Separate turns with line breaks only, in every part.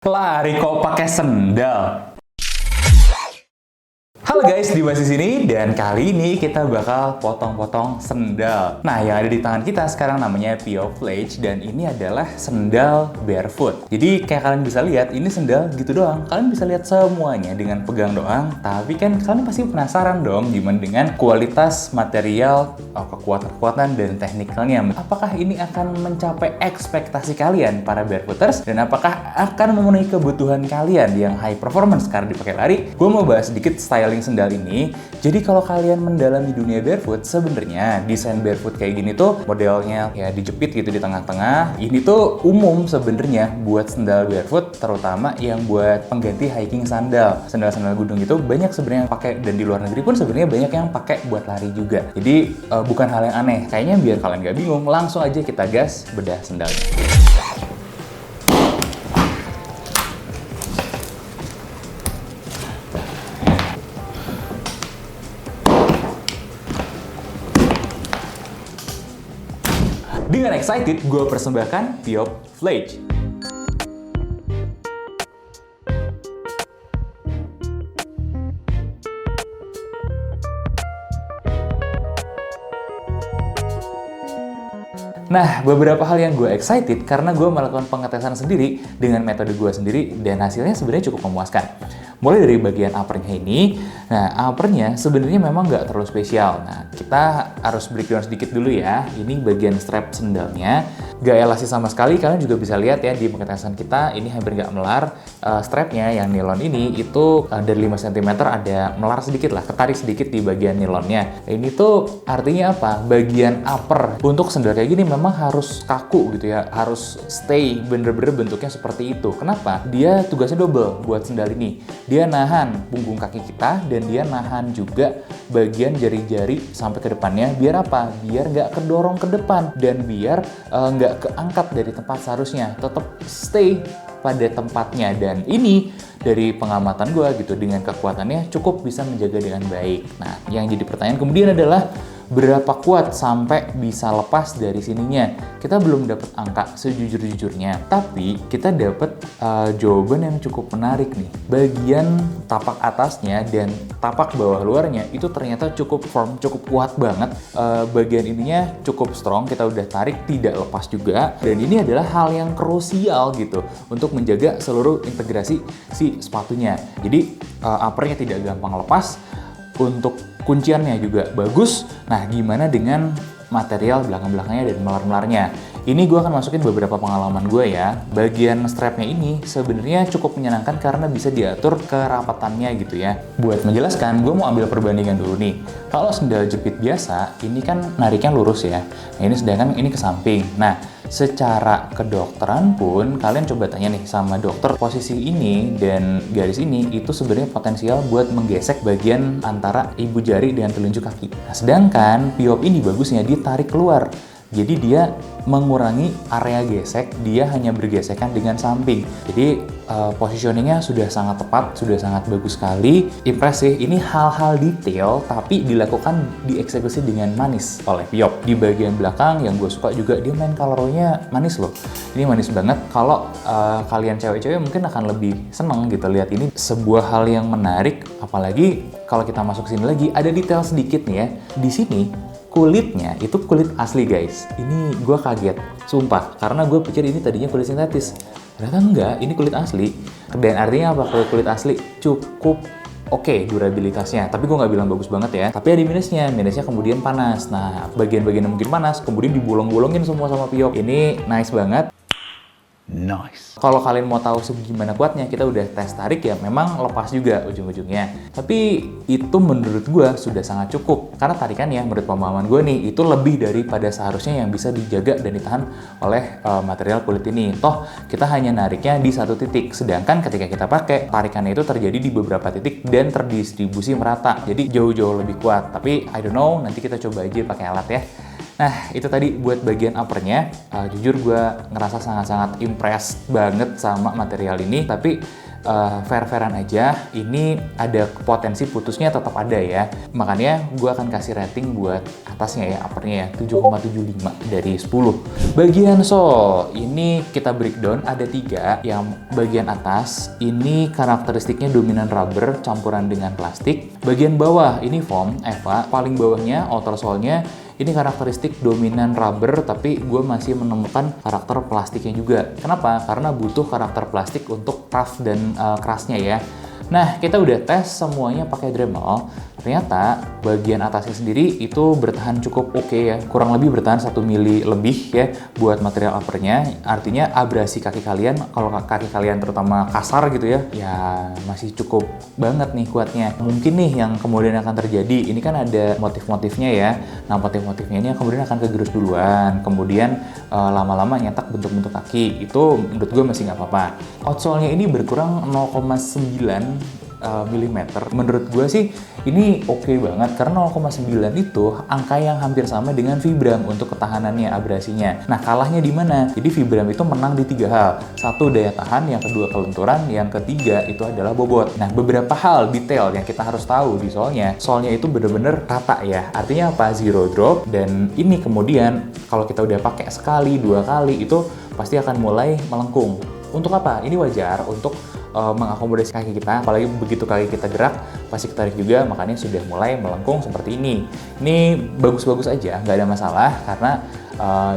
Lari kok pakai sendal. Halo guys, Dimas di sini dan kali ini kita bakal potong-potong sendal. Nah, yang ada di tangan kita sekarang namanya Pure-Flage dan ini adalah sendal barefoot. Jadi kayak kalian bisa lihat, ini sendal gitu doang. Kalian bisa lihat semuanya dengan pegang doang. Tapi kan kalian pasti penasaran dong gimana dengan kualitas material, kekuatan-kekuatan dan teknikalnya. Apakah ini akan mencapai ekspektasi kalian para barefooters dan apakah akan memenuhi kebutuhan kalian yang high performance karena dipakai lari? Gue mau bahas sedikit styling sendal ini. Jadi kalau kalian mendalami dunia barefoot, sebenarnya desain barefoot kayak gini tuh modelnya ya dijepit gitu di tengah-tengah. Ini tuh umum sebenarnya buat sendal barefoot, terutama yang buat pengganti hiking sandal. Sandal-sandal gunung itu banyak sebenarnya yang pakai, dan di luar negeri pun sebenarnya banyak yang pakai buat lari juga. Jadi bukan hal yang aneh. Kayaknya biar kalian gak bingung, langsung aja kita gas bedah sendalnya. Dengan excited, gue persembahkan Pure-Flage. Nah, beberapa hal yang gue excited karena gue melakukan pengetesan sendiri dengan metode gue sendiri dan hasilnya sebenarnya cukup memuaskan. Mulai dari bagian uppernya ini, nah uppernya sebenarnya memang nggak terlalu spesial. Nah, kita harus breakdown sedikit dulu ya. Ini bagian strap sendalnya, nggak elastis sama sekali. Kalian juga bisa lihat ya di pengetesan kita, ini hampir nggak melar. Strapnya yang nilon ini itu dari 5 cm ada melar sedikit lah, ketarik sedikit di bagian nilonnya. Ini tuh artinya apa? Bagian upper untuk sendal kayak gini memang harus kaku gitu ya, harus stay bener-bener bentuknya seperti itu. Kenapa? Dia tugasnya double buat sendal ini. Dia nahan punggung kaki kita dan dia nahan juga bagian jari-jari sampai ke depannya. Biar apa? Biar nggak kedorong ke depan dan biar nggak keangkat dari tempat seharusnya. Tetap stay pada tempatnya, dan ini dari pengamatan gue gitu, dengan kekuatannya cukup bisa menjaga dengan baik. Nah, yang jadi pertanyaan kemudian adalah berapa kuat sampai bisa lepas dari sininya. Kita belum dapat angka sejujur-jujurnya, tapi kita dapat jawaban yang cukup menarik nih. Bagian tapak atasnya dan tapak bawah luarnya itu ternyata cukup firm, cukup kuat banget. Bagian ininya cukup strong, kita udah tarik tidak lepas juga. Dan ini adalah hal yang krusial gitu untuk menjaga seluruh integrasi si sepatunya. Jadi uppernya tidak gampang lepas. Untuk kunciannya juga bagus. Nah, gimana dengan material belakang-belakangnya dan melar-melarnya? Ini gue akan masukin beberapa pengalaman gue ya. Bagian strapnya ini sebenarnya cukup menyenangkan karena bisa diatur kerapatannya gitu ya. Buat menjelaskan, gue mau ambil perbandingan dulu nih. Kalau sendal jepit biasa, ini kan nariknya lurus ya. Nah, ini sedangkan ini ke samping. Nah, secara kedokteran pun kalian coba tanya nih sama dokter, posisi ini dan garis ini itu sebenarnya potensial buat menggesek bagian antara ibu jari dengan telunjuk kaki. Nah, sedangkan Pure ini bagusnya ditarik keluar. Jadi dia mengurangi area gesek, dia hanya bergesekan dengan samping. Jadi positioningnya sudah sangat tepat, sudah sangat bagus sekali. Impressive, ini hal-hal detail tapi dilakukan, dieksekusi dengan manis oleh Pure. Di bagian belakang yang gue suka juga, dia main colorway-nya manis loh. Ini manis banget. Kalau kalian cewek-cewek mungkin akan lebih seneng gitu lihat ini. Sebuah hal yang menarik, apalagi kalau kita masuk sini lagi, ada detail sedikit nih ya. Di sini kulitnya itu kulit asli guys. Ini gue kaget, sumpah. Karena gue pikir ini tadinya kulit sintetis. Ternyata enggak, ini kulit asli. Dan artinya apa? Kulit asli cukup oke durabilitasnya. Tapi gue nggak bilang bagus banget ya. Tapi ada minusnya. Minusnya kemudian panas. Nah, bagian-bagian yang mungkin panas, kemudian dibolong-bolongin semua sama Pure. Ini nice banget. Nice. Kalau kalian mau tahu segimana kuatnya, kita udah tes tarik ya, memang lepas juga ujung-ujungnya. Tapi itu menurut gue sudah sangat cukup. Karena tarikannya menurut pemahaman gue nih, itu lebih daripada seharusnya yang bisa dijaga dan ditahan oleh material kulit ini. Toh, kita hanya nariknya di satu titik. Sedangkan ketika kita pakai, tarikannya itu terjadi di beberapa titik dan terdistribusi merata. Jadi jauh-jauh lebih kuat. Tapi I don't know, nanti kita coba aja pakai alat ya. Nah, itu tadi buat bagian uppernya. Jujur gue ngerasa sangat-sangat impressed banget sama material ini, tapi fair-fairan aja, ini ada potensi putusnya tetap ada ya. Makanya gue akan kasih rating buat atasnya ya, uppernya ya, 7,75 dari 10. Bagian sole, ini kita breakdown ada 3. Yang bagian atas, ini karakteristiknya dominan rubber campuran dengan plastik. Bagian bawah, ini foam, EVA. Paling bawahnya, outer sole-nya, ini karakteristik dominan rubber, tapi gue masih menemukan karakter plastiknya juga. Kenapa? Karena butuh karakter plastik untuk tough dan kerasnya ya. Nah, kita udah tes semuanya pakai Dremel. Ternyata bagian atasnya sendiri itu bertahan cukup oke ya. Kurang lebih bertahan 1 mili lebih ya buat material uppernya. Artinya abrasi kaki kalian, kalau kaki kalian terutama kasar gitu ya, ya masih cukup banget nih kuatnya. Mungkin nih yang kemudian akan terjadi, ini kan ada motif-motifnya ya. Nah, motif-motifnya ini kemudian akan kegerus duluan. Kemudian lama-lama nyetak bentuk-bentuk kaki. Itu menurut gue masih nggak apa-apa. Outsole-nya ini berkurang 0,9 milimeter. Menurut gue sih ini oke banget karena 0,9 itu angka yang hampir sama dengan Vibram untuk ketahanannya, abrasinya. Nah, kalahnya di mana? Jadi Vibram itu menang di 3 hal. 1, daya tahan, yang kedua kelenturan, yang ketiga itu adalah bobot. Nah, beberapa hal detail yang kita harus tahu di solnya. Solnya itu bener-bener rata ya. Artinya apa? Zero drop, dan ini kemudian kalau kita udah pakai sekali, 2 kali itu pasti akan mulai melengkung. Untuk apa? Ini wajar untuk mengakomodasi kaki kita, apalagi begitu kaki kita gerak pasti ketarik juga, makanya sudah mulai melengkung seperti ini. Ini bagus-bagus aja, nggak ada masalah karena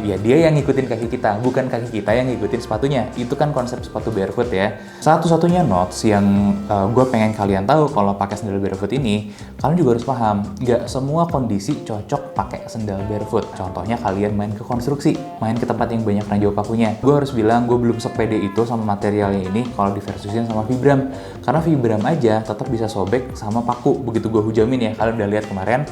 ya dia yang ngikutin kaki kita, bukan kaki kita yang ngikutin sepatunya. Itu kan konsep sepatu barefoot ya. Satu-satunya notes yang gue pengen kalian tahu kalau pakai sandal barefoot ini, kalian juga harus paham, nggak semua kondisi cocok pakai sandal barefoot. Contohnya kalian main ke konstruksi, main ke tempat yang banyak ranjau pakunya. Gue harus bilang gue belum sepede itu sama materialnya ini kalau diversusin sama Vibram. Karena Vibram aja tetap bisa sobek sama paku. Begitu gue hujamin ya, kalian udah lihat kemarin.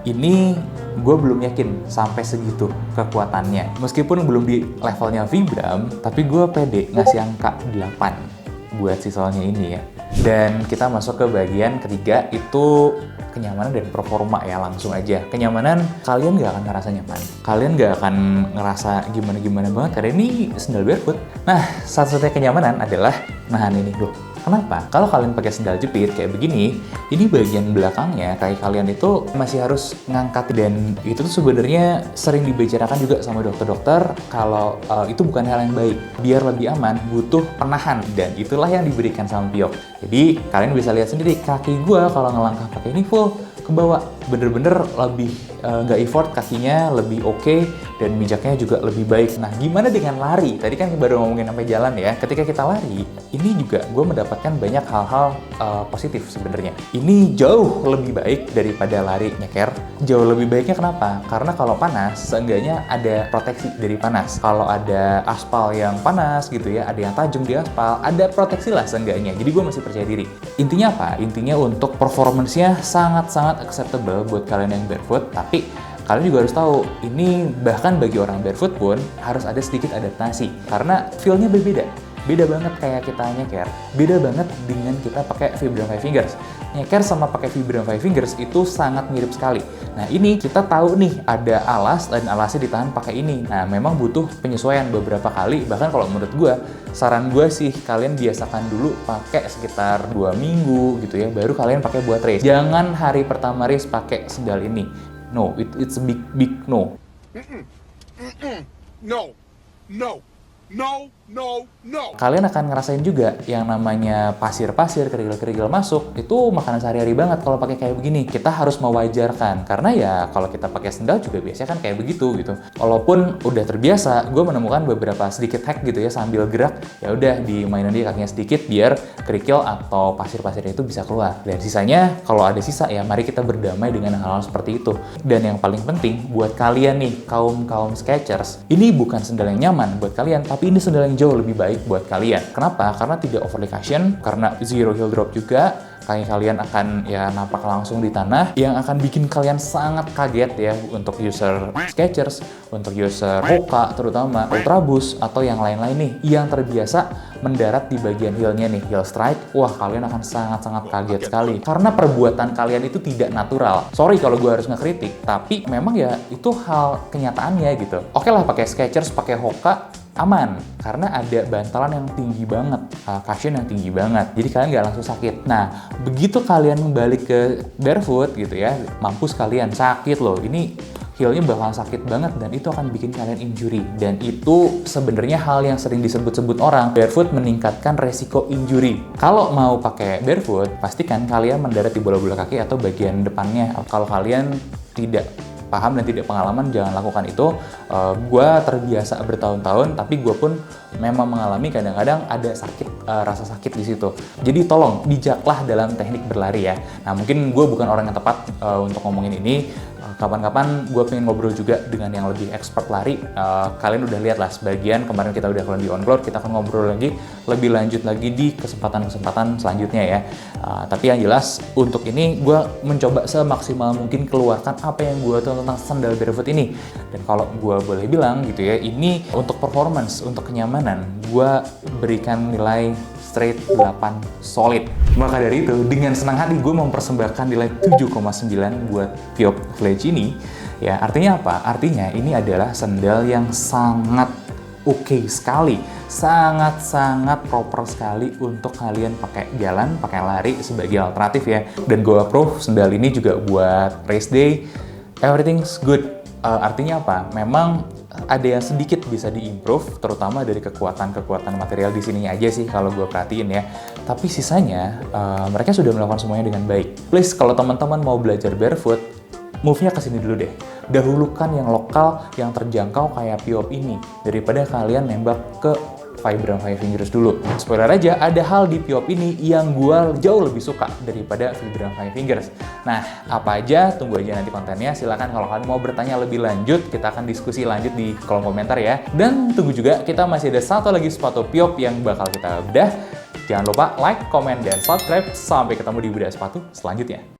Ini gue belum yakin sampai segitu kekuatannya. Meskipun belum di levelnya Vibram, tapi gue pede ngasih angka 8 buat si solnya ini ya. Dan kita masuk ke bagian ketiga, itu kenyamanan dan performa ya. Langsung aja, kenyamanan kalian nggak akan ngerasa nyaman, kalian nggak akan ngerasa gimana-gimana banget karena ini sandal barefoot. Nah, satu-satunya kenyamanan adalah nahan ini loh. Kenapa? Kalau kalian pakai sandal jepit kayak begini, ini bagian belakangnya kaki kalian itu masih harus ngangkat, dan itu tuh sebenarnya sering dibicarakan juga sama dokter-dokter kalau itu bukan hal yang baik. Biar lebih aman, butuh penahan, dan itulah yang diberikan sama Piyok. Jadi kalian bisa lihat sendiri kaki gue kalau ngelangkah pakai ini full ke bawah, bener-bener lebih nggak effort, kakinya lebih oke, dan mijaknya juga lebih baik. Nah, gimana dengan lari? Tadi kan baru ngomongin sampai jalan ya. Ketika kita lari, ini juga gue mendapatkan banyak hal-hal positif sebenarnya. Ini jauh lebih baik daripada lari nyeker. Jauh lebih baiknya kenapa? Karena kalau panas, seenggaknya ada proteksi dari panas. Kalau ada aspal yang panas gitu ya, ada yang tajam di aspal, ada proteksi lah seenggaknya. Jadi gue masih percaya diri. Intinya apa? Intinya untuk performance-nya sangat-sangat acceptable buat kalian yang barefoot, tapi kalian juga harus tahu, ini bahkan bagi orang barefoot pun harus ada sedikit adaptasi karena feel-nya berbeda. Beda banget kayak kita nyeker, beda banget dengan kita pakai Vibram Five Fingers. Nyeker sama pakai Vibram Five Fingers itu sangat mirip sekali. Nah, ini kita tahu nih ada alas dan alasnya ditahan pakai ini. Nah, memang butuh penyesuaian beberapa kali. Bahkan kalau menurut gue, saran gue sih kalian biasakan dulu pakai sekitar 2 minggu gitu ya, baru kalian pakai buat race. Jangan hari pertama race pakai sandal ini. No, it's a big no. No. Kalian akan ngerasain juga yang namanya pasir-pasir, kerikil-kerikil masuk, itu makanan sehari-hari banget kalau pakai kayak begini. Kita harus mewajarkan, karena ya kalau kita pakai sandal juga biasanya kan kayak begitu gitu. Walaupun udah terbiasa, gue menemukan beberapa sedikit hack gitu ya sambil gerak, ya udah dimainin dia kakinya sedikit biar kerikil atau pasir-pasir itu bisa keluar. Dan sisanya, kalau ada sisa ya mari kita berdamai dengan hal-hal seperti itu. Dan yang paling penting buat kalian nih, kaum Skechers, ini bukan sandal yang nyaman buat kalian, tapi ini sandal yang jauh lebih baik buat kalian. Kenapa? Karena tidak overly cushion, karena zero heel drop juga. Kaki kalian akan ya napak langsung di tanah, yang akan bikin kalian sangat kaget ya untuk user Skechers, untuk user Hoka terutama, Ultraboost atau yang lain-lain nih yang terbiasa mendarat di bagian heelnya nih, heel strike, wah kalian akan sangat-sangat kaget sekali. Karena perbuatan kalian itu tidak natural. Sorry kalau gue harus ngekritik, tapi memang ya itu hal kenyataannya gitu. Oke lah pakai Skechers, pakai Hoka, aman karena ada bantalan yang tinggi banget, cushion yang tinggi banget, jadi kalian nggak langsung sakit. Nah begitu kalian balik ke barefoot gitu ya, mampus kalian, sakit loh, ini heelnya bakalan sakit banget dan itu akan bikin kalian injury. Dan itu sebenarnya hal yang sering disebut-sebut orang, barefoot meningkatkan resiko injury. Kalau mau pakai barefoot, pastikan kalian mendarat di bola-bola kaki atau bagian depannya. Kalau kalian tidak paham dan tidak pengalaman, jangan lakukan itu. Gue terbiasa bertahun-tahun, tapi gue pun memang mengalami kadang-kadang ada sakit, rasa sakit di situ. Jadi tolong bijaklah dalam teknik berlari ya. Nah mungkin gue bukan orang yang tepat untuk ngomongin ini. Kapan-kapan gue pengen ngobrol juga dengan yang lebih expert lari. Kalian udah lihat lah sebagian, kemarin kita udah di on-road, kita akan ngobrol lagi lebih lanjut lagi di kesempatan-kesempatan selanjutnya ya. Tapi yang jelas untuk ini gue mencoba semaksimal mungkin keluarkan apa yang gue tahu tentang sandal barefoot ini. Dan kalau gue boleh bilang gitu ya, ini untuk performance, untuk kenyamanan, gue berikan nilai straight 8 solid. Maka dari itu, dengan senang hati gue mempersembahkan nilai 7,9 buat Piyop Village ini. Ya, artinya apa? Artinya ini adalah sandal yang sangat oke sekali. Sangat-sangat proper sekali untuk kalian pakai jalan, pakai lari sebagai alternatif ya. Dan gue approve sandal ini juga buat race day. Everything's good. Artinya apa? Memang ada yang sedikit bisa diimprove, terutama dari kekuatan material di sini aja sih kalau gue perhatiin ya. Tapi sisanya mereka sudah melakukan semuanya dengan baik. Please kalau teman-teman mau belajar barefoot, move-nya ke sini dulu deh. Dahulukan yang lokal, yang terjangkau kayak Piyop ini daripada kalian nembak ke Vibram Five Fingers dulu. Spoiler aja, ada hal di Piyop ini yang gue jauh lebih suka daripada Vibram Five Fingers. Nah, apa aja? Tunggu aja nanti kontennya. Silakan kalau kalian mau bertanya lebih lanjut, kita akan diskusi lanjut di kolom komentar ya. Dan tunggu juga, kita masih ada satu lagi sepatu Piyop yang bakal kita bedah. Jangan lupa like, komen, dan subscribe. Sampai ketemu di bedah sepatu selanjutnya.